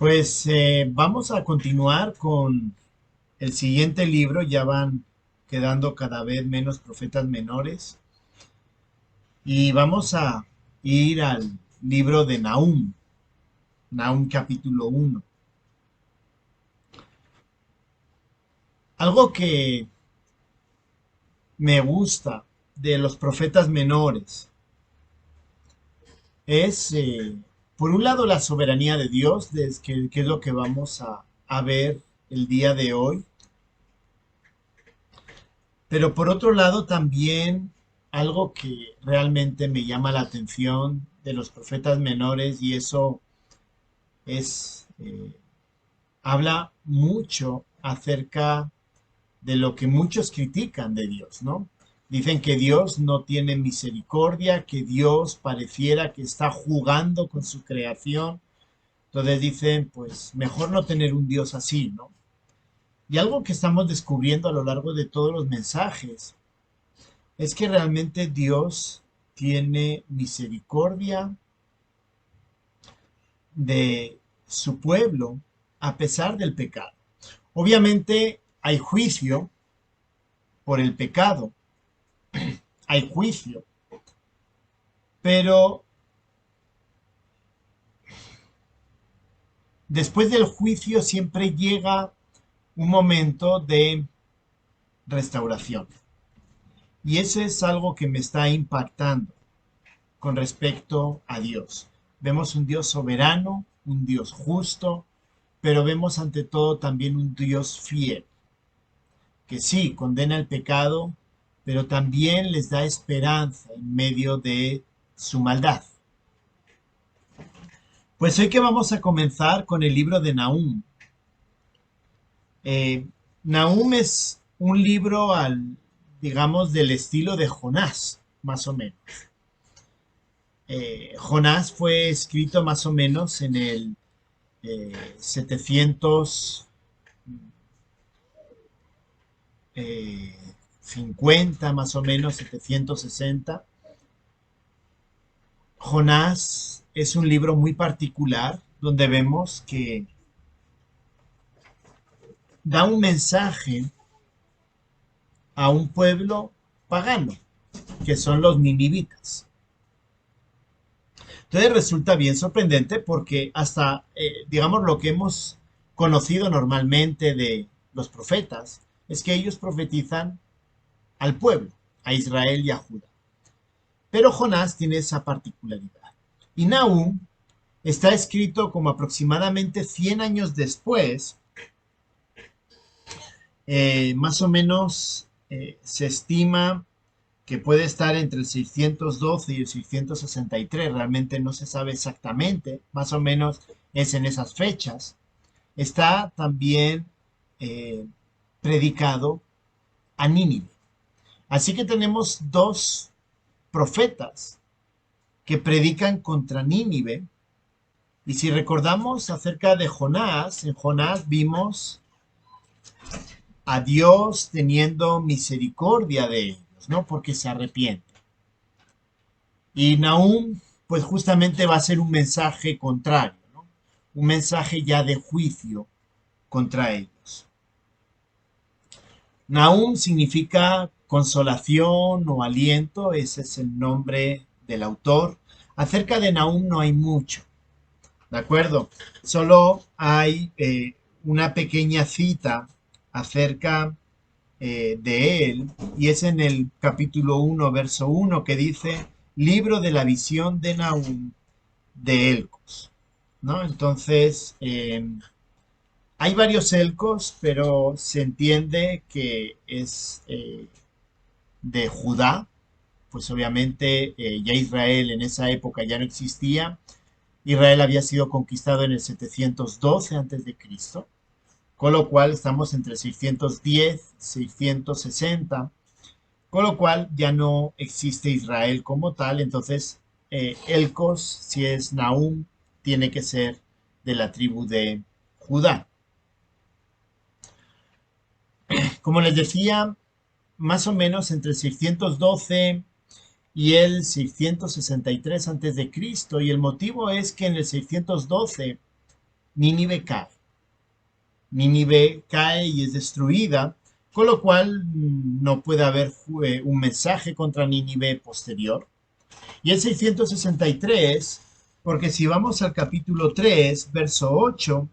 Pues vamos a continuar con el siguiente libro. Ya van quedando cada vez menos profetas menores. Y vamos a ir al libro de Nahum, Nahum capítulo 1. Algo que me gusta de los profetas menores es, por un lado, la soberanía de Dios, que es lo que vamos a ver el día de hoy. Pero por otro lado, también algo que realmente me llama la atención de los profetas menores, y eso es, habla mucho acerca de lo que muchos critican de Dios, ¿no? Dicen que Dios no tiene misericordia, que Dios pareciera que está jugando con su creación. Entonces dicen, pues mejor no tener un Dios así, ¿no? Y algo que estamos descubriendo a lo largo de todos los mensajes es que realmente Dios tiene misericordia de su pueblo a pesar del pecado. Obviamente hay juicio por el pecado, hay juicio, pero después del juicio siempre llega un momento de restauración. Y eso es algo que me está impactando con respecto a Dios. Vemos un Dios soberano, un Dios justo, pero vemos ante todo también un Dios fiel, que sí, condena el pecado, pero también les da esperanza en medio de su maldad. Pues hoy que vamos a comenzar con el libro de Nahum. Eh, Nahum es un libro digamos, del estilo de Jonás, más o menos. Jonás fue escrito más o menos en el 750, más o menos 760. Jonás es un libro muy particular donde vemos que da un mensaje a un pueblo pagano, que son los ninivitas. Entonces resulta bien sorprendente porque hasta, digamos, lo que hemos conocido normalmente de los profetas es que ellos profetizan al pueblo, a Israel y a Judá. Pero Jonás tiene esa particularidad. Y Nahum está escrito como aproximadamente 100 años después, más o menos se estima que puede estar entre el 612 y el 663, realmente no se sabe exactamente, más o menos es en esas fechas. Está también eh, predicado a Nínive. Así que tenemos dos profetas que predican contra Nínive. Y si recordamos acerca de Jonás, en Jonás vimos a Dios teniendo misericordia de ellos, ¿no? Porque se arrepienten. Y Nahum, pues justamente va a ser un mensaje contrario, ¿no? Un mensaje ya de juicio contra ellos. Nahum significa consolación o aliento, ese es el nombre del autor. Acerca de Nahum no hay mucho, ¿de acuerdo? Solo hay una pequeña cita acerca de él, y es en el capítulo 1, verso 1, que dice, libro de la visión de Nahum de Elcos, ¿no? Entonces, hay varios Elcos, pero se entiende que es de Judá, pues obviamente ya Israel en esa época ya no existía. Israel había sido conquistado en el 712 antes de Cristo, con lo cual estamos entre 610, 660, con lo cual ya no existe Israel como tal. Entonces Elcos, si es Nahum, tiene que ser de la tribu de Judá. Como les decía, más o menos entre el 612 y el 663 antes de Cristo, y el motivo es que en el 612 Nínive cae. Nínive cae y es destruida, con lo cual no puede haber un mensaje contra Nínive posterior. Y el 663, porque si vamos al capítulo 3, verso 8,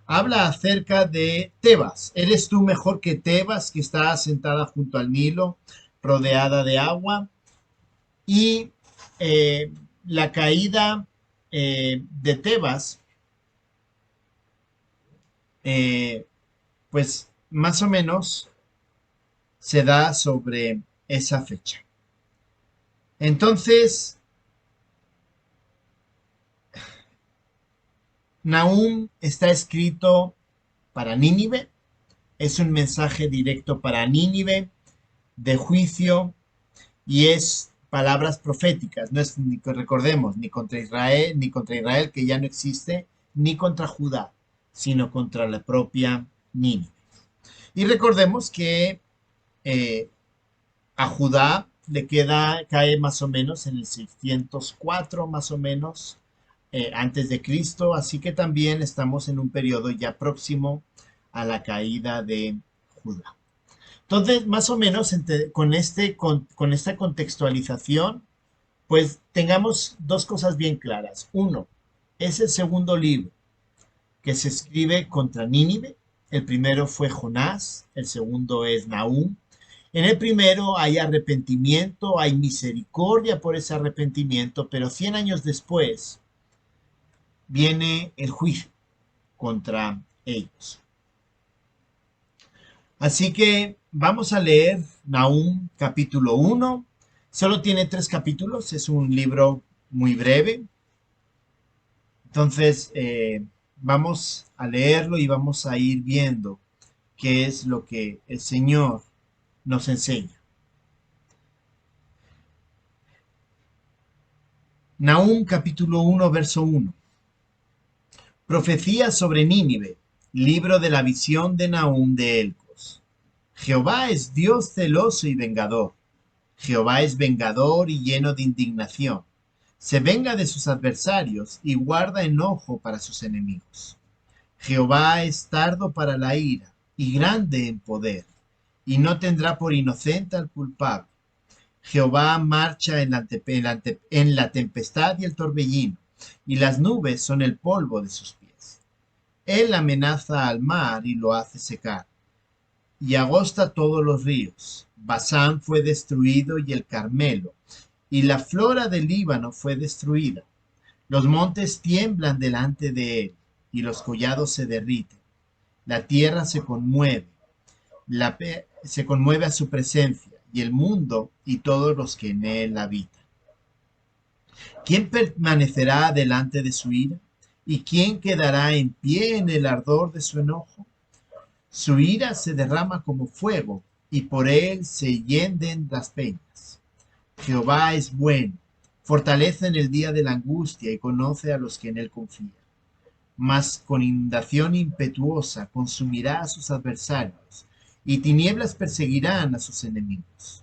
habla acerca de Tebas. ¿Eres tú mejor que Tebas, que está sentada junto al Nilo, rodeada de agua? Y eh, la caída de Tebas, eh, pues más o menos se da sobre esa fecha. Entonces, Nahum está escrito para Nínive, es un mensaje directo para Nínive de juicio y es palabras proféticas, no es, recordemos, ni contra Israel que ya no existe, ni contra Judá, sino contra la propia Nínive. Y recordemos que eh, a Judá le cae más o menos en el 604, más o menos, antes de Cristo, así que también estamos en un periodo ya próximo a la caída de Judá. Entonces, más o menos con esta contextualización, pues tengamos dos cosas bien claras. Uno, es el segundo libro que se escribe contra Nínive. El primero fue Jonás, el segundo es Nahum. En el primero hay arrepentimiento, hay misericordia por ese arrepentimiento, pero 100 años después viene el juicio contra ellos. Así que vamos a leer Nahum capítulo 1. Solo tiene 3 capítulos, es un libro muy breve. Entonces, vamos a leerlo y vamos a ir viendo qué es lo que el Señor nos enseña. Nahum capítulo 1, verso 1. Profecía sobre Nínive, libro de la visión de Nahum de Elcos. Jehová es Dios celoso y vengador. Jehová es vengador y lleno de indignación. Se venga de sus adversarios y guarda enojo para sus enemigos. Jehová es tardo para la ira y grande en poder, y no tendrá por inocente al culpable. Jehová marcha en la tempestad y el torbellino, y las nubes son el polvo de sus pies. Él amenaza al mar y lo hace secar, y agosta todos los ríos. Basán fue destruido y el Carmelo, y la flora del Líbano fue destruida. Los montes tiemblan delante de él, y los collados se derriten. La tierra se conmueve a su presencia, y el mundo y todos los que en él habitan. ¿Quién permanecerá delante de su ira? ¿Y quién quedará en pie en el ardor de su enojo? Su ira se derrama como fuego, y por él se hienden las peñas. Jehová es bueno, fortalece en el día de la angustia y conoce a los que en él confían. Mas con inundación impetuosa consumirá a sus adversarios, y tinieblas perseguirán a sus enemigos.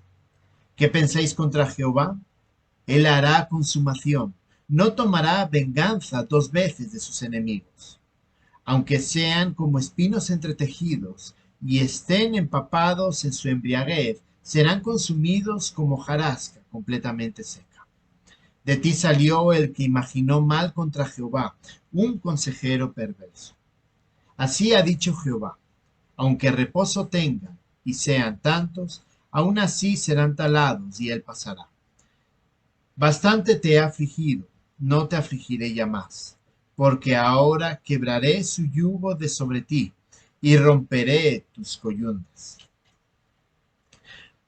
¿Qué pensáis contra Jehová? Él hará consumación, no tomará venganza 2 veces de sus enemigos. Aunque sean como espinos entretejidos y estén empapados en su embriaguez, serán consumidos como hojarasca completamente seca. De ti salió el que imaginó mal contra Jehová, un consejero perverso. Así ha dicho Jehová, aunque reposo tengan y sean tantos, aún así serán talados y él pasará. Bastante te he afligido, no te afligiré ya más, porque ahora quebraré su yugo de sobre ti y romperé tus coyundas.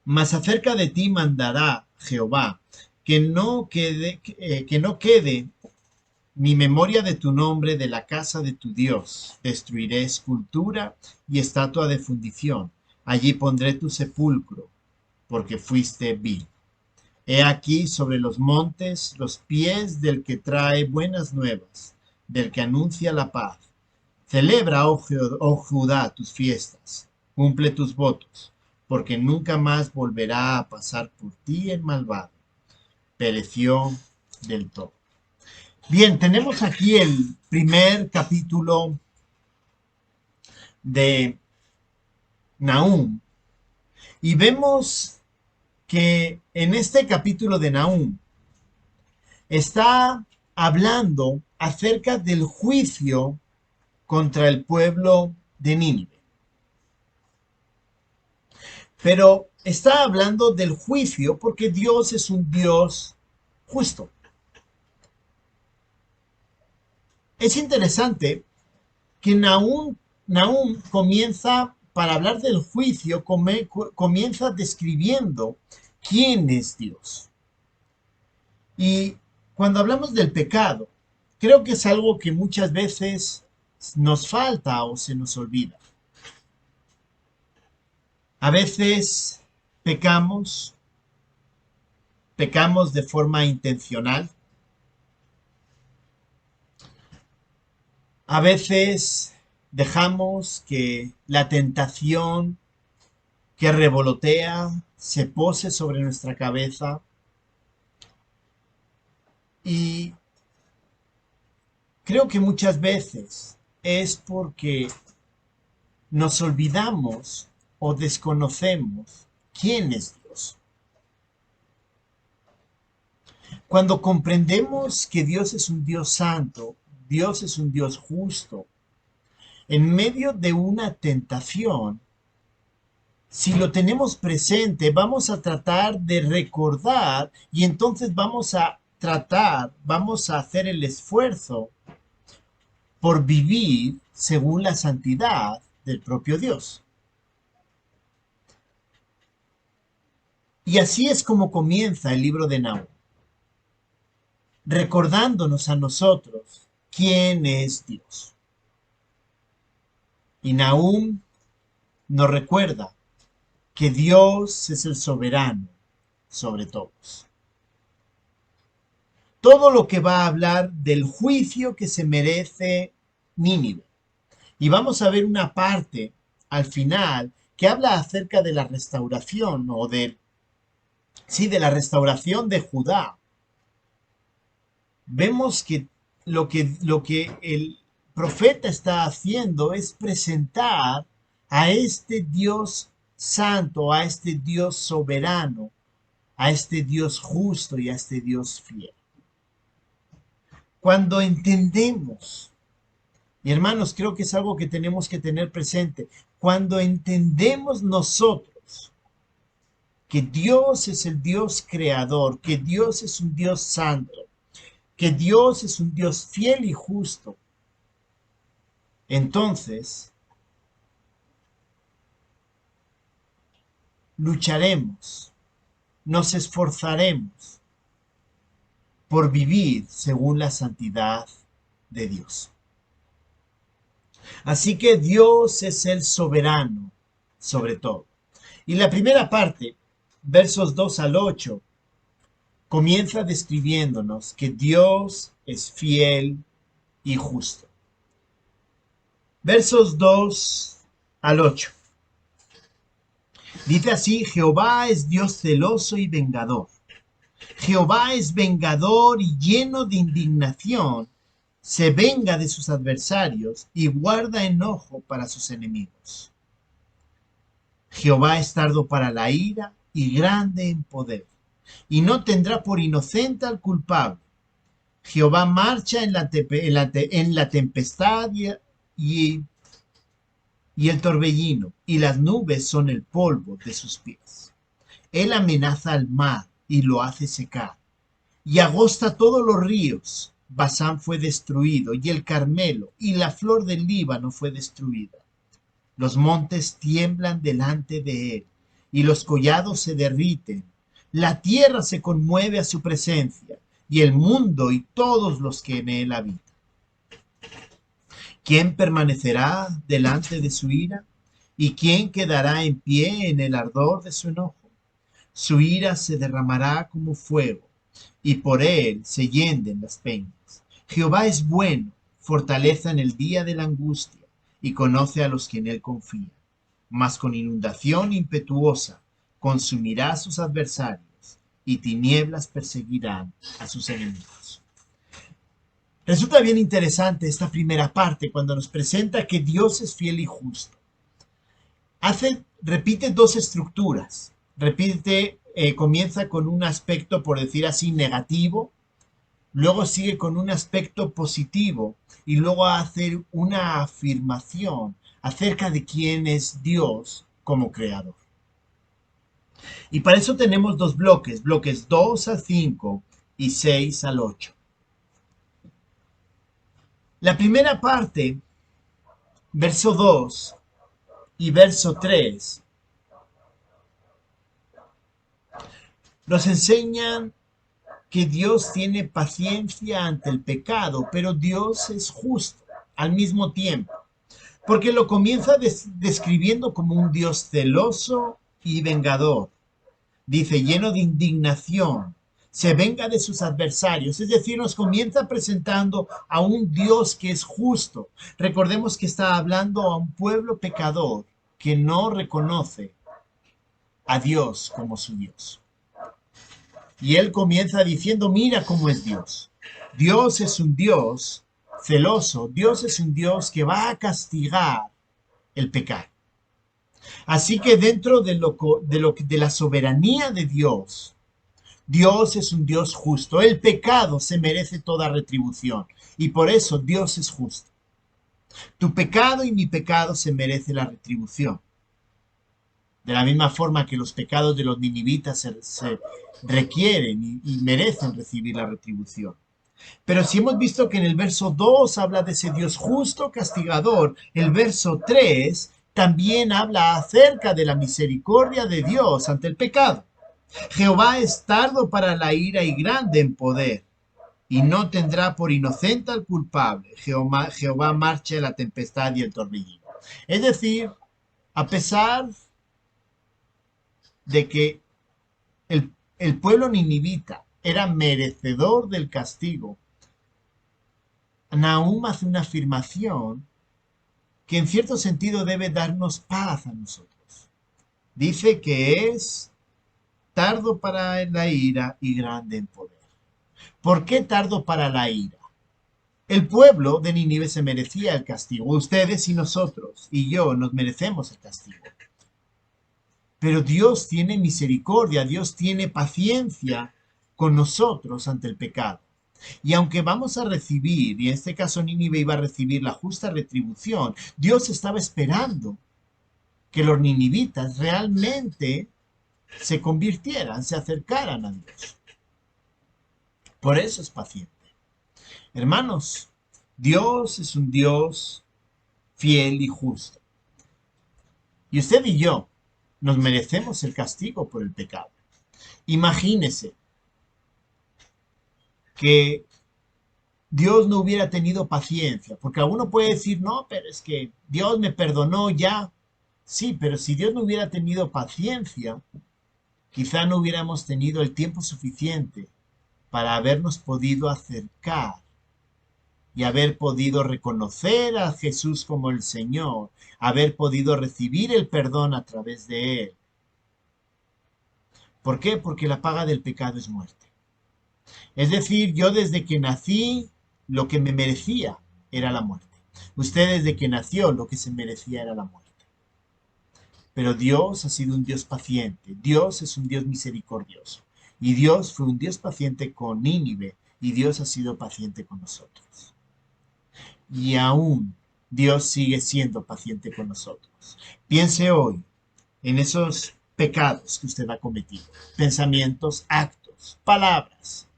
Mas acerca de ti mandará Jehová que no quede ni memoria de tu nombre de la casa de tu Dios. Destruiré escultura y estatua de fundición. Allí pondré tu sepulcro, porque fuiste vil. He aquí sobre los montes los pies del que trae buenas nuevas, del que anuncia la paz. Celebra, oh Judá, tus fiestas, cumple tus votos, porque nunca más volverá a pasar por ti el malvado. Pereció del todo. Bien, tenemos aquí el primer capítulo de Nahum y vemos que en este capítulo de Nahum está hablando acerca del juicio contra el pueblo de Nínive. Pero está hablando del juicio porque Dios es un Dios justo. Es interesante que Nahum comienza, para hablar del juicio, comienza describiendo quién es Dios. Y cuando hablamos del pecado, creo que es algo que muchas veces nos falta o se nos olvida. A veces pecamos, pecamos de forma intencional. A veces dejamos que la tentación que revolotea se pose sobre nuestra cabeza y creo que muchas veces es porque nos olvidamos o desconocemos quién es Dios. Cuando comprendemos que Dios es un Dios santo, Dios es un Dios justo, en medio de una tentación, si lo tenemos presente, vamos a tratar de recordar y entonces vamos a hacer el esfuerzo por vivir según la santidad del propio Dios. Y así es como comienza el libro de Nahum, recordándonos a nosotros quién es Dios. Y Nahum nos recuerda que Dios es el soberano sobre todos. Todo lo que va a hablar del juicio que se merece Nínive. Y vamos a ver una parte al final que habla acerca de la restauración de la restauración de Judá. Vemos que lo que el profeta está haciendo es presentar a este Dios santo, a este Dios soberano, a este Dios justo y a este Dios fiel. Cuando entendemos, y hermanos, creo que es algo que tenemos que tener presente, cuando entendemos nosotros que Dios es el Dios creador, que Dios es un Dios santo, que Dios es un Dios fiel y justo, entonces lucharemos, nos esforzaremos por vivir según la santidad de Dios. Así que Dios es el soberano sobre todo. Y la primera parte, versos 2 al 8, comienza describiéndonos que Dios es fiel y justo. Versos 2 al 8. Dice así: Jehová es Dios celoso y vengador. Jehová es vengador y lleno de indignación. Se venga de sus adversarios y guarda enojo para sus enemigos. Jehová es tardo para la ira y grande en poder, y no tendrá por inocente al culpable. Jehová marcha en la tempestad y el torbellino, y las nubes son el polvo de sus pies. Él amenaza al mar y lo hace secar, y agosta todos los ríos. Basán fue destruido, y el Carmelo, y la flor del Líbano fue destruida. Los montes tiemblan delante de él, y los collados se derriten. La tierra se conmueve a su presencia, y el mundo y todos los que en él habitan. ¿Quién permanecerá delante de su ira? ¿Y quién quedará en pie en el ardor de su enojo? Su ira se derramará como fuego, y por él se hienden las peñas. Jehová es bueno, fortaleza en el día de la angustia, y conoce a los que en él confían. Mas con inundación impetuosa consumirá a sus adversarios, y tinieblas perseguirán a sus enemigos. Resulta bien interesante esta primera parte cuando nos presenta que Dios es fiel y justo. Repite dos estructuras. Comienza con un aspecto, por decir así, negativo, luego sigue con un aspecto positivo y luego hace una afirmación acerca de quién es Dios como creador. Y para eso tenemos dos bloques, bloques 2 al 5 y 6 al 8. La primera parte, verso 2 y verso 3, nos enseñan que Dios tiene paciencia ante el pecado, pero Dios es justo al mismo tiempo, porque lo comienza describiendo como un Dios celoso y vengador. Dice, lleno de indignación, se venga de sus adversarios, es decir, nos comienza presentando a un Dios que es justo. Recordemos que está hablando a un pueblo pecador que no reconoce a Dios como su Dios. Y él comienza diciendo, mira cómo es Dios. Dios es un Dios celoso, Dios es un Dios que va a castigar el pecado. Así que dentro de la soberanía de Dios, Dios es un Dios justo. El pecado se merece toda retribución y por eso Dios es justo. Tu pecado y mi pecado se merece la retribución. De la misma forma que los pecados de los ninivitas se requieren y merecen recibir la retribución. Pero si hemos visto que en el verso 2 habla de ese Dios justo, castigador, el verso 3 también habla acerca de la misericordia de Dios ante el pecado. Jehová es tardo para la ira y grande en poder, y no tendrá por inocente al culpable. Jehová marcha la tempestad y el torbellino. Es decir, a pesar de que el pueblo ninivita era merecedor del castigo, Nahum hace una afirmación que en cierto sentido debe darnos paz a nosotros. Dice que es tardo para la ira y grande en poder. ¿Por qué tardo para la ira? El pueblo de Nínive se merecía el castigo. Ustedes y nosotros y yo nos merecemos el castigo. Pero Dios tiene misericordia, Dios tiene paciencia con nosotros ante el pecado. Y aunque vamos a recibir, y en este caso Nínive iba a recibir la justa retribución, Dios estaba esperando que los ninivitas realmente se convirtieran, se acercaran a Dios. Por eso es paciente. Hermanos, Dios es un Dios fiel y justo. Y usted y yo nos merecemos el castigo por el pecado. Imagínese que Dios no hubiera tenido paciencia, porque alguno puede decir, no, pero es que Dios me perdonó ya. Sí, pero si Dios no hubiera tenido paciencia, quizá no hubiéramos tenido el tiempo suficiente para habernos podido acercar y haber podido reconocer a Jesús como el Señor, haber podido recibir el perdón a través de Él. ¿Por qué? Porque la paga del pecado es muerte. Es decir, yo desde que nací, lo que me merecía era la muerte. Usted desde que nació, lo que se merecía era la muerte. Pero Dios ha sido un Dios paciente. Dios es un Dios misericordioso. Y Dios fue un Dios paciente con Nínive. Y Dios ha sido paciente con nosotros. Y aún Dios sigue siendo paciente con nosotros. Piense hoy en esos pecados que usted ha cometido. Pensamientos, actos, palabras.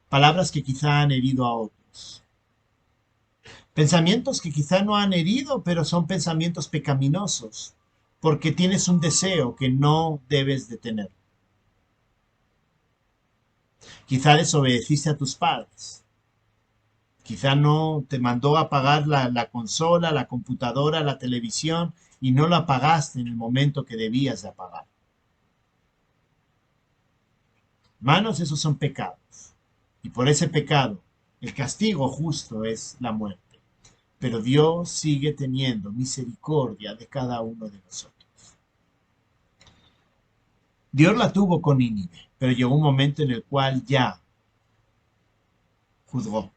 Palabras que quizá han herido a otros. Pensamientos que quizá no han herido, pero son pensamientos pecaminosos, porque tienes un deseo que no debes de tener. Quizá desobedeciste a tus padres. Quizá no te mandó a apagar la consola, la computadora, la televisión y no la apagaste en el momento que debías de apagar. Hermanos, esos son pecados. Y por ese pecado, el castigo justo es la muerte. Pero Dios sigue teniendo misericordia de cada uno de nosotros. Dios la tuvo con Nínive, pero llegó un momento en el cual ya juzgó.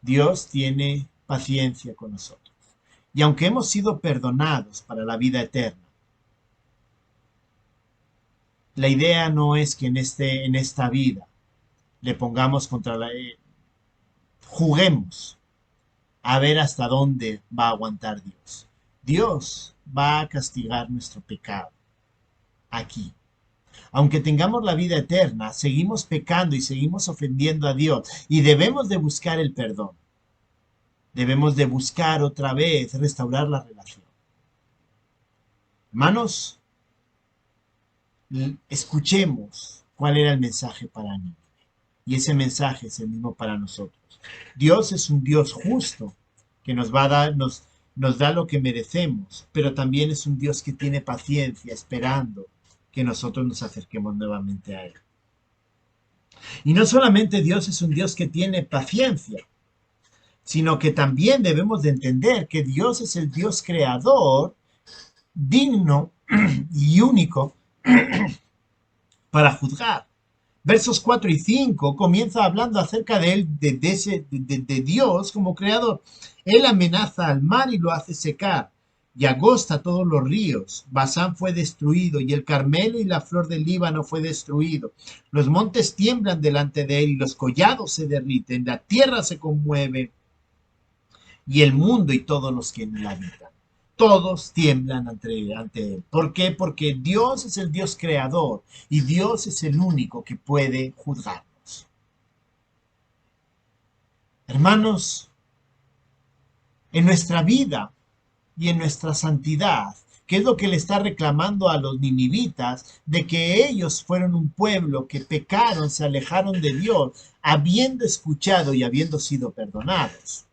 Dios tiene paciencia con nosotros. Y aunque hemos sido perdonados para la vida eterna, la idea no es que en esta vida le pongamos juguemos a ver hasta dónde va a aguantar Dios. Dios va a castigar nuestro pecado aquí. Aunque tengamos la vida eterna, seguimos pecando y seguimos ofendiendo a Dios y debemos de buscar el perdón. Debemos de buscar otra vez restaurar la relación. Hermanos, escuchemos cuál era el mensaje para Nínive. Y ese mensaje es el mismo para nosotros. Dios es un Dios justo que nos va a dar, nos da lo que merecemos, pero también es un Dios que tiene paciencia, esperando que nosotros nos acerquemos nuevamente a Él. Y no solamente Dios es un Dios que tiene paciencia, sino que también debemos de entender que Dios es el Dios creador, digno y único para juzgar. Versos 4 y 5 comienza hablando acerca de él, de Dios como creador. Él amenaza al mar y lo hace secar, y agosta todos los ríos. Basán fue destruido, y el Carmelo y la flor del Líbano fue destruido. Los montes tiemblan delante de él, y los collados se derriten. La tierra se conmueve, y el mundo y todos los que en él habitan. Todos tiemblan ante él. ¿Por qué? Porque Dios es el Dios creador y Dios es el único que puede juzgarnos. Hermanos, en nuestra vida y en nuestra santidad, ¿qué es lo que le está reclamando a los ninivitas? De que ellos fueron un pueblo que pecaron, se alejaron de Dios, habiendo escuchado y habiendo sido perdonados.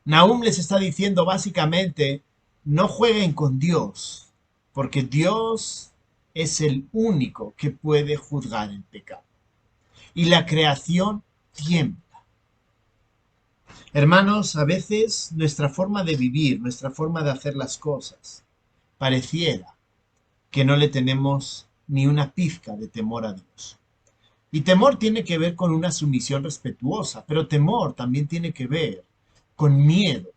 Nahum les está diciendo básicamente, no jueguen con Dios, porque Dios es el único que puede juzgar el pecado. Y la creación tiembla. Hermanos, a veces nuestra forma de vivir, nuestra forma de hacer las cosas, pareciera que no le tenemos ni una pizca de temor a Dios. Y temor tiene que ver con una sumisión respetuosa, pero temor también tiene que ver con miedo,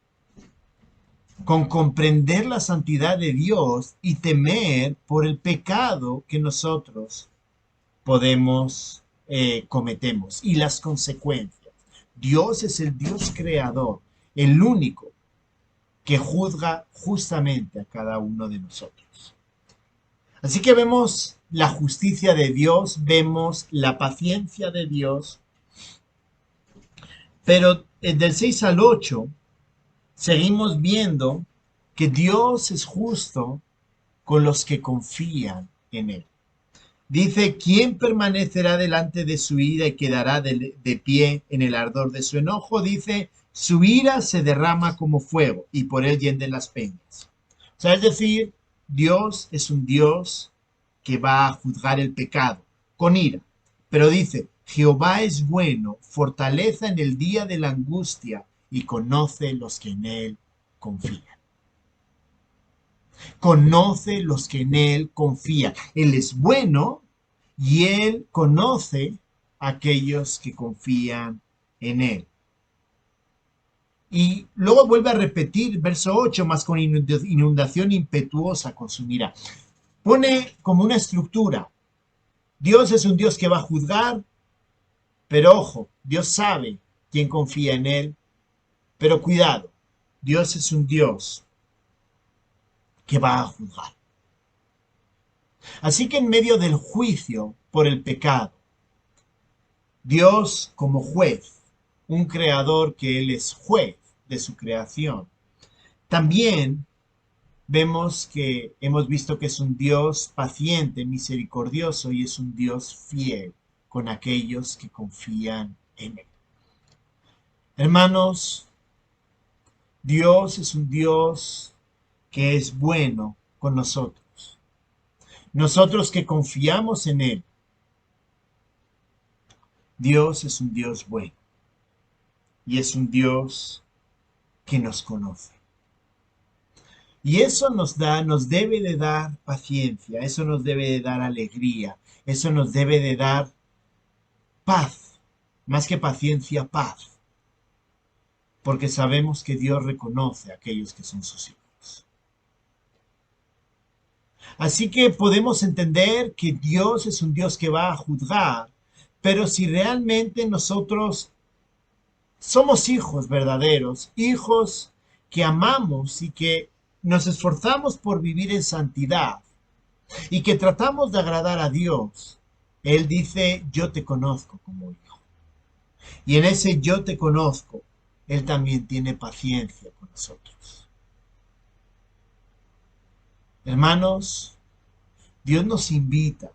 con comprender la santidad de Dios y temer por el pecado que nosotros cometemos y las consecuencias. Dios es el Dios creador, el único que juzga justamente a cada uno de nosotros. Así que vemos la justicia de Dios, vemos la paciencia de Dios, pero del 6 al 8 seguimos viendo que Dios es justo con los que confían en Él. Dice, ¿quién permanecerá delante de su ira y quedará de pie en el ardor de su enojo? Dice, su ira se derrama como fuego y por él hienden las peñas. O sea, es decir, Dios es un Dios que va a juzgar el pecado con ira. Pero dice, Jehová es bueno, fortaleza en el día de la angustia y conoce los que en él confían. Conoce los que en él confían. Él es bueno y él conoce a aquellos que confían en él. Y luego vuelve a repetir, verso 8, más con inundación impetuosa consumirá. Pone como una estructura. Dios es un Dios que va a juzgar, pero ojo, Dios sabe quién confía en él. Pero cuidado, Dios es un Dios que va a juzgar. Así que en medio del juicio por el pecado, Dios como juez, un creador que Él es juez de su creación, también hemos visto que es un Dios paciente, misericordioso y es un Dios fiel con aquellos que confían en Él. Hermanos, Dios es un Dios que es bueno con nosotros. Nosotros que confiamos en Él, Dios es un Dios bueno y es un Dios que nos conoce. Y eso nos debe de dar paciencia, eso nos debe de dar alegría, eso nos debe de dar paz, más que paciencia, paz, porque sabemos que Dios reconoce a aquellos que son sus hijos. Así que podemos entender que Dios es un Dios que va a juzgar, pero si realmente nosotros somos hijos verdaderos, hijos que amamos y que nos esforzamos por vivir en santidad y que tratamos de agradar a Dios, Él dice, yo te conozco como hijo. Y en ese yo te conozco, Él también tiene paciencia con nosotros. Hermanos, Dios nos invita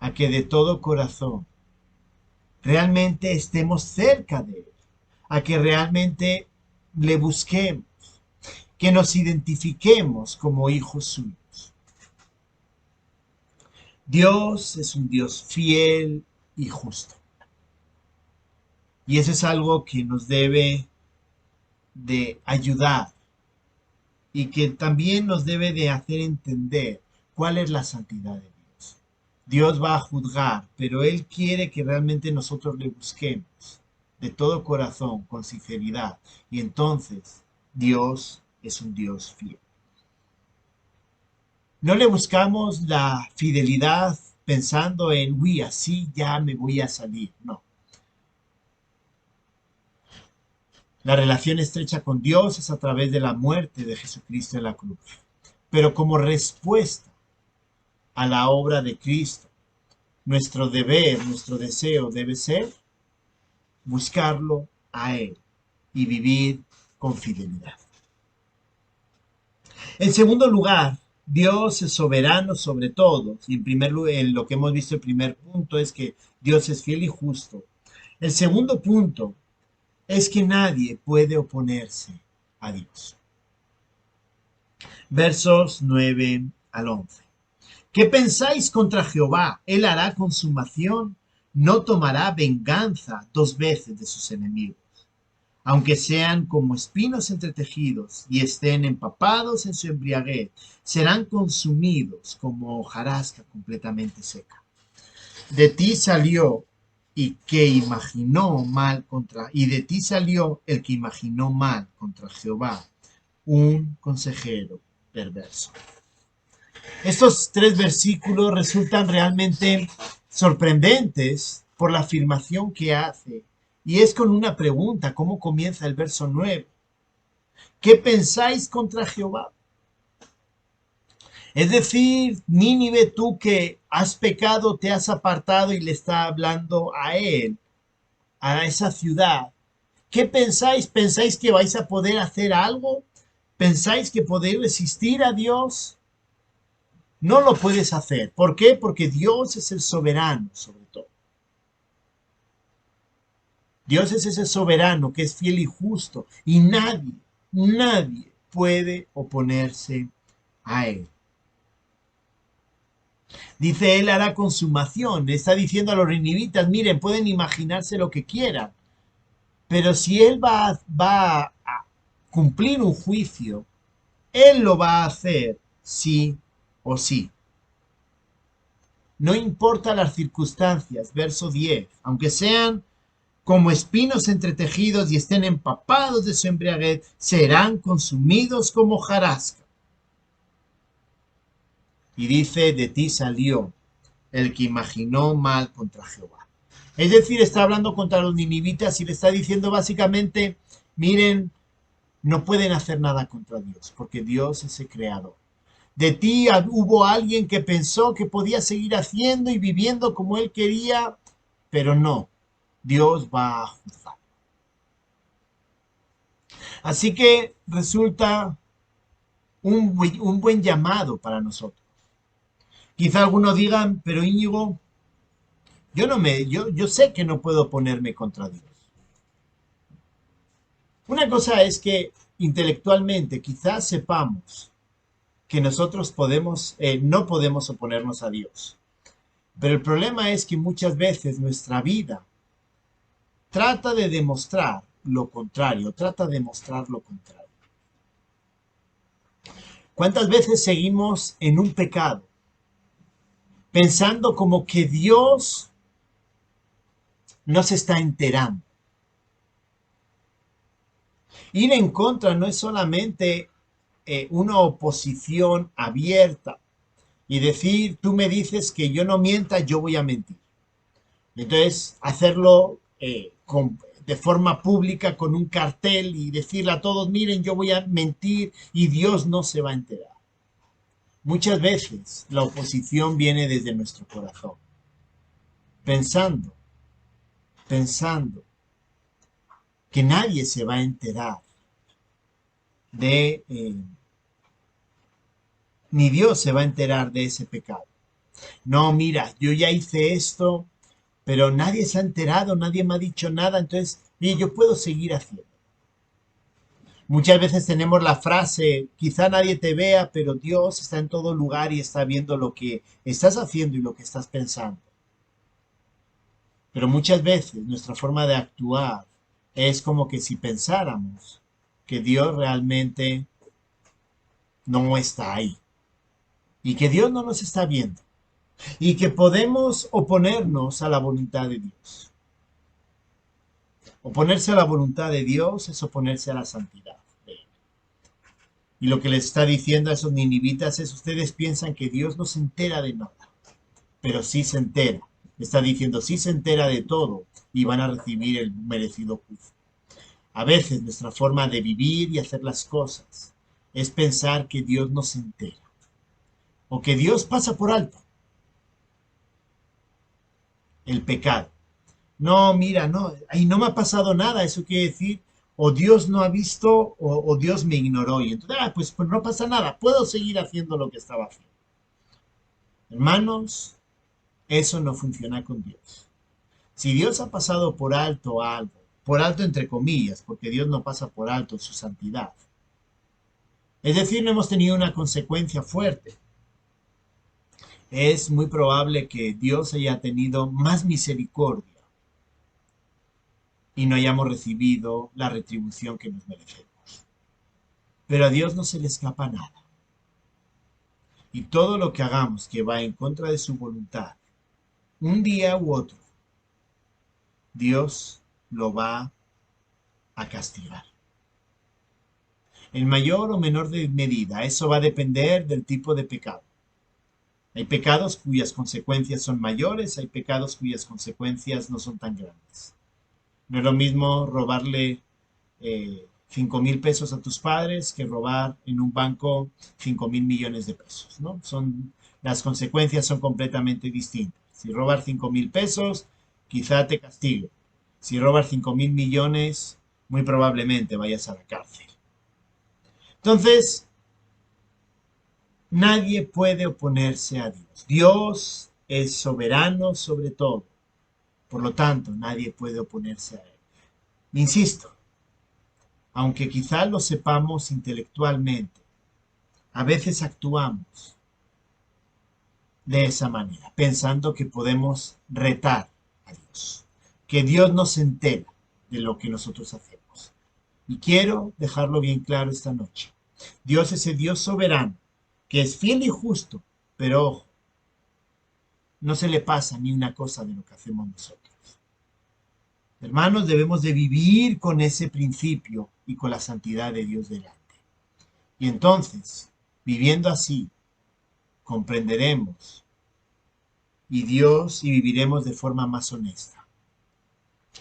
a que de todo corazón realmente estemos cerca de Él, a que realmente le busquemos, que nos identifiquemos como hijos suyos. Dios es un Dios fiel y justo. Y eso es algo que nos debe de ayudar y que también nos debe de hacer entender cuál es la santidad de Dios. Dios va a juzgar, pero Él quiere que realmente nosotros le busquemos de todo corazón, con sinceridad. Y entonces Dios es un Dios fiel. No le buscamos la fidelidad pensando en, uy, así ya me voy a salir. No. La relación estrecha con Dios es a través de la muerte de Jesucristo en la cruz. Pero como respuesta a la obra de Cristo, nuestro deber, nuestro deseo debe ser buscarlo a Él y vivir con fidelidad. En segundo lugar, Dios es soberano sobre todo. Y en primer lugar, en lo que hemos visto, el primer punto es que Dios es fiel y justo. El segundo punto es que nadie puede oponerse a Dios. Versos 9 al 11. ¿Qué pensáis contra Jehová? Él hará consumación, no tomará venganza 2 veces de sus enemigos. Aunque sean como espinos entretejidos y estén empapados en su embriaguez, serán consumidos como hojarasca completamente seca. De ti salió y de ti salió el que imaginó mal contra Jehová, un consejero perverso. Estos 3 versículos resultan realmente sorprendentes por la afirmación que hace. Y es con una pregunta, ¿cómo comienza el verso 9? ¿Qué pensáis contra Jehová? Es decir, Nínive, tú que has pecado, te has apartado y le está hablando a él, a esa ciudad. ¿Qué pensáis? ¿Pensáis que vais a poder hacer algo? ¿Pensáis que podéis resistir a Dios? No lo puedes hacer. ¿Por qué? Porque Dios es el soberano sobre todo. Dios es ese soberano que es fiel y justo y nadie puede oponerse a él. Dice, él hará consumación. Está diciendo a los ninivitas, miren, pueden imaginarse lo que quieran, pero si él va a cumplir un juicio, él lo va a hacer sí o sí. No importa las circunstancias, verso 10, aunque sean como espinos entretejidos y estén empapados de su embriaguez, serán consumidos como hojarasca. Y dice, de ti salió el que imaginó mal contra Jehová. Es decir, está hablando contra los ninivitas y le está diciendo básicamente, miren, no pueden hacer nada contra Dios, porque Dios es el creador. De ti hubo alguien que pensó que podía seguir haciendo y viviendo como él quería, pero no, Dios va a juzgar. Así que resulta un buen llamado para nosotros. Quizá algunos digan, pero Íñigo, yo sé que no puedo ponerme contra Dios. Una cosa es que intelectualmente quizás sepamos que nosotros no podemos oponernos a Dios. Pero el problema es que muchas veces nuestra vida trata de demostrar lo contrario, trata de mostrar lo contrario. ¿Cuántas veces seguimos en un pecado pensando como que Dios no se está enterando. Ir en contra no es solamente una oposición abierta y decir, tú me dices que yo no mienta, yo voy a mentir. Entonces, hacerlo de forma pública con un cartel y decirle a todos, miren, yo voy a mentir y Dios no se va a enterar. Muchas veces la oposición viene desde nuestro corazón, pensando, pensando que nadie se va a enterar de, ni Dios se va a enterar de ese pecado. No, mira, yo ya hice esto, pero nadie se ha enterado, nadie me ha dicho nada, entonces, mire, yo puedo seguir haciendo. Muchas veces tenemos la frase, quizá nadie te vea, pero Dios está en todo lugar y está viendo lo que estás haciendo y lo que estás pensando. Pero muchas veces nuestra forma de actuar es como que si pensáramos que Dios realmente no está ahí y que Dios no nos está viendo y que podemos oponernos a la voluntad de Dios. Oponerse a la voluntad de Dios es oponerse a la santidad de Él. Y lo que les está diciendo a esos ninivitas es, ustedes piensan que Dios no se entera de nada, pero sí se entera. Está diciendo, sí se entera de todo y van a recibir el merecido juicio. A veces nuestra forma de vivir y hacer las cosas es pensar que Dios no se entera o que Dios pasa por alto el pecado. No, mira, no, ahí no me ha pasado nada. Eso quiere decir, o Dios no ha visto o Dios me ignoró. Y entonces, pues no pasa nada, puedo seguir haciendo lo que estaba haciendo. Hermanos, eso no funciona con Dios. Si Dios ha pasado por alto algo, por alto entre comillas, porque Dios no pasa por alto su santidad. Es decir, no hemos tenido una consecuencia fuerte. Es muy probable que Dios haya tenido más misericordia y no hayamos recibido la retribución que nos merecemos. Pero a Dios no se le escapa nada. Y todo lo que hagamos que va en contra de su voluntad, un día u otro, Dios lo va a castigar. En mayor o menor medida, eso va a depender del tipo de pecado. Hay pecados cuyas consecuencias son mayores, hay pecados cuyas consecuencias no son tan grandes. No es lo mismo robarle 5,000 pesos a tus padres que robar en un banco 5,000 millones de pesos, ¿no? Las consecuencias son completamente distintas. Si robar 5,000 pesos, quizá te castigue. Si robas 5,000 millones, muy probablemente vayas a la cárcel. Entonces, nadie puede oponerse a Dios. Dios es soberano sobre todo. Por lo tanto, nadie puede oponerse a Él. Insisto, aunque quizá lo sepamos intelectualmente, a veces actuamos de esa manera, pensando que podemos retar a Dios, que Dios nos entera de lo que nosotros hacemos. Y quiero dejarlo bien claro esta noche. Dios es el Dios soberano, que es fiel y justo, pero ojo, no se le pasa ni una cosa de lo que hacemos nosotros. Hermanos, debemos de vivir con ese principio y con la santidad de Dios delante. Y entonces, viviendo así, comprenderemos y viviremos de forma más honesta.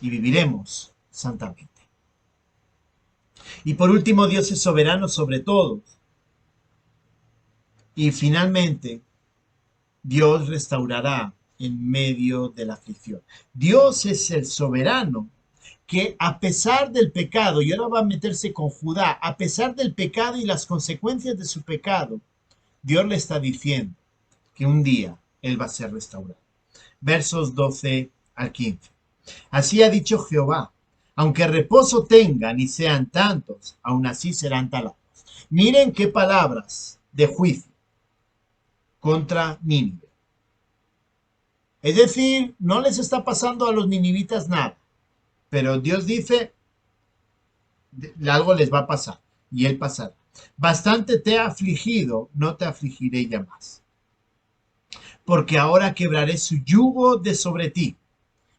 Y viviremos santamente. Y por último, Dios es soberano sobre todo. Y finalmente, Dios restaurará en medio de la aflicción. Dios es el soberano que a pesar del pecado, y ahora va a meterse con Judá, a pesar del pecado y las consecuencias de su pecado, Dios le está diciendo que un día Él va a ser restaurado. Versos 12 al 15. Así ha dicho Jehová, aunque reposo tengan y sean tantos, aún así serán talados. Miren qué palabras de juicio contra Nínive. Es decir, no les está pasando a los ninivitas nada, pero Dios dice, algo les va a pasar, y Él pasará. Bastante te ha afligido, no te afligiré ya más. Porque ahora quebraré su yugo de sobre ti,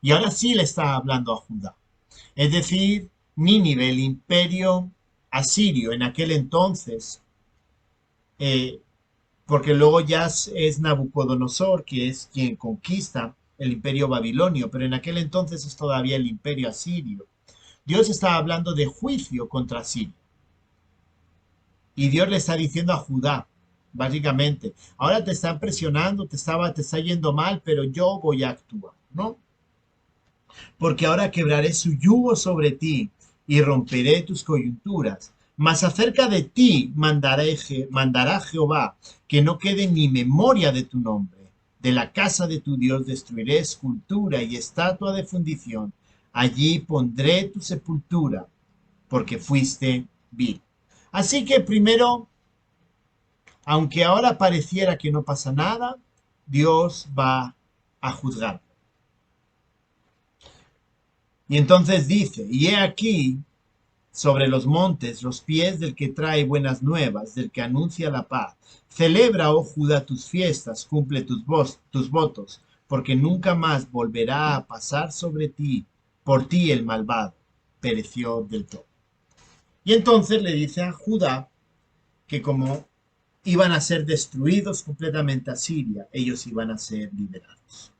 Y ahora sí le está hablando a Judá. Es decir, Nínive, el imperio asirio en aquel entonces, eh, porque luego ya es Nabucodonosor, que es quien conquista el imperio babilonio, pero en aquel entonces es todavía el imperio asirio. Dios está hablando de juicio contra Asiria. Y Dios le está diciendo a Judá, básicamente, ahora te están presionando, te está yendo mal, pero yo voy a actuar, ¿no? Porque ahora quebraré su yugo sobre ti y romperé tus coyunturas. Mas acerca de ti mandará Jehová que no quede ni memoria de tu nombre. De la casa de tu Dios destruiré escultura y estatua de fundición. Allí pondré tu sepultura, porque fuiste vil. Así que primero, aunque ahora pareciera que no pasa nada, Dios va a juzgar. Y entonces dice, y he aquí sobre los montes los pies del que trae buenas nuevas, del que anuncia la paz. Celebra, oh Judá, tus fiestas, cumple tus votos, porque nunca más volverá a pasar sobre ti, por ti el malvado, pereció del todo. Y entonces le dice a Judá que como iban a ser destruidos completamente a Siria, ellos iban a ser liberados.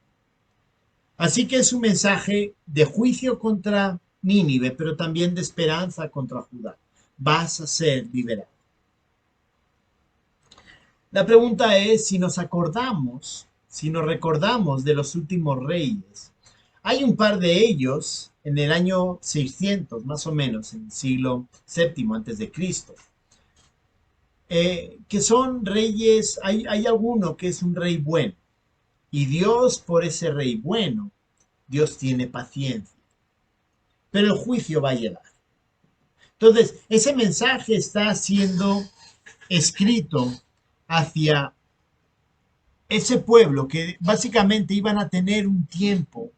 Así que es un mensaje de juicio contra Nínive, pero también de esperanza contra Judá. Vas a ser liberado. La pregunta es si nos acordamos, si nos recordamos de los últimos reyes. Hay un par de ellos en el año 600, más o menos, en el siglo VII antes de Cristo, que son reyes, hay alguno que es un rey bueno, y Dios por ese rey bueno, Dios tiene paciencia, pero el juicio va a llegar. Entonces, ese mensaje está siendo escrito hacia ese pueblo que básicamente iban a tener un tiempo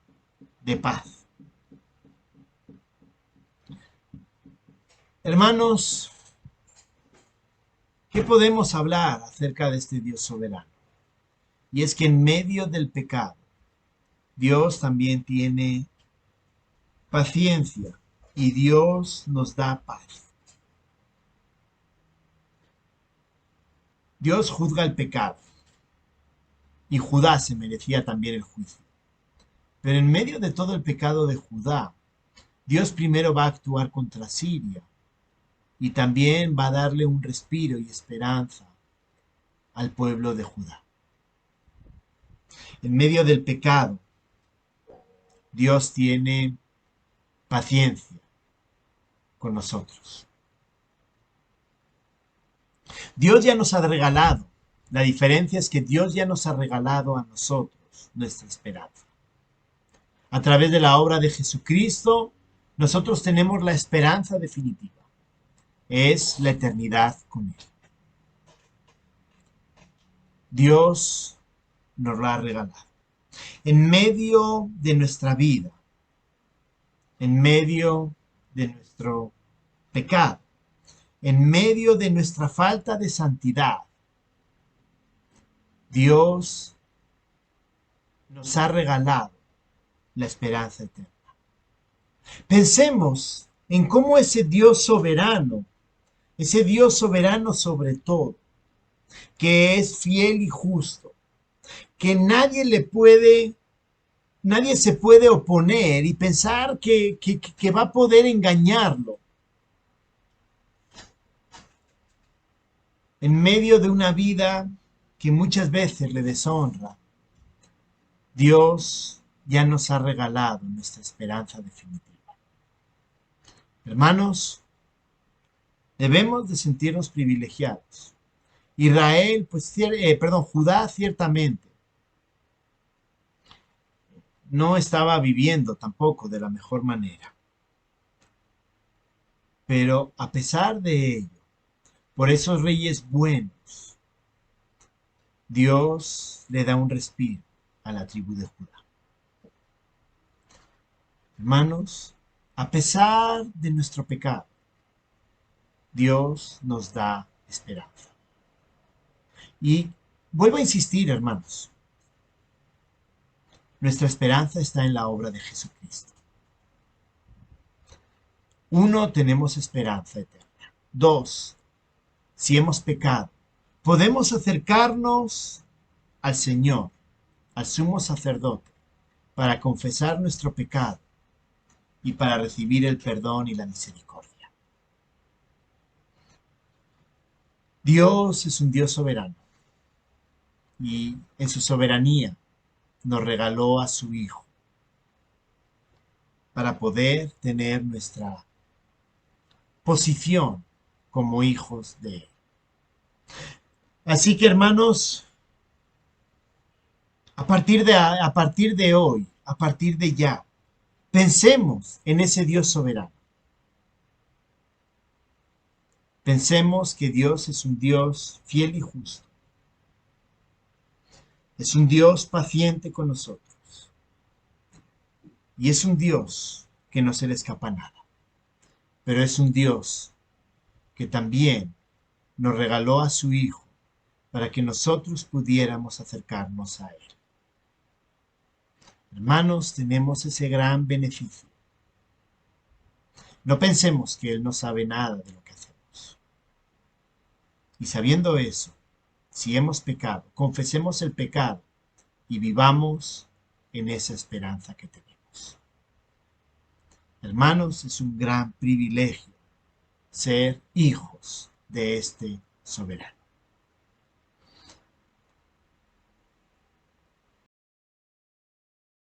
de paz. Hermanos, ¿qué podemos hablar acerca de este Dios soberano? Y es que en medio del pecado, Dios también tiene paciencia y Dios nos da paz. Dios juzga el pecado y Judá se merecía también el juicio. Pero en medio de todo el pecado de Judá, Dios primero va a actuar contra Siria y también va a darle un respiro y esperanza al pueblo de Judá. En medio del pecado, Dios tiene paciencia con nosotros. Dios ya nos ha regalado. La diferencia es que Dios ya nos ha regalado a nosotros nuestra esperanza. A través de la obra de Jesucristo, nosotros tenemos la esperanza definitiva. Es la eternidad con Él. Dios nos la ha regalado. En medio de nuestra vida, en medio de nuestro pecado, en medio de nuestra falta de santidad, Dios nos ha regalado la esperanza eterna. Pensemos en cómo ese Dios soberano sobre todo, que es fiel y justo, que nadie se puede oponer y pensar que va a poder engañarlo. En medio de una vida que muchas veces le deshonra, Dios ya nos ha regalado nuestra esperanza definitiva. Hermanos, debemos de sentirnos privilegiados. Israel, Judá ciertamente no estaba viviendo tampoco de la mejor manera. Pero a pesar de ello, por esos reyes buenos, Dios le da un respiro a la tribu de Judá. Hermanos, a pesar de nuestro pecado, Dios nos da esperanza. Y vuelvo a insistir, hermanos, Nuestra esperanza está en la obra de Jesucristo. Uno, tenemos esperanza eterna. Dos, si hemos pecado, podemos acercarnos al Señor, al sumo sacerdote, para confesar nuestro pecado y para recibir el perdón y la misericordia. Dios es un Dios soberano y en su soberanía nos regaló a su Hijo para poder tener nuestra posición como hijos de Él. Así que hermanos, a partir de hoy, a partir de ya, pensemos en ese Dios soberano. Pensemos que Dios es un Dios fiel y justo. Es un Dios paciente con nosotros. Y es un Dios que no se le escapa nada. Pero es un Dios que también nos regaló a su Hijo para que nosotros pudiéramos acercarnos a Él. Hermanos, tenemos ese gran beneficio. No pensemos que Él no sabe nada de lo que hacemos. Y sabiendo eso, si hemos pecado, confesemos el pecado y vivamos en esa esperanza que tenemos. Hermanos, es un gran privilegio ser hijos de este soberano.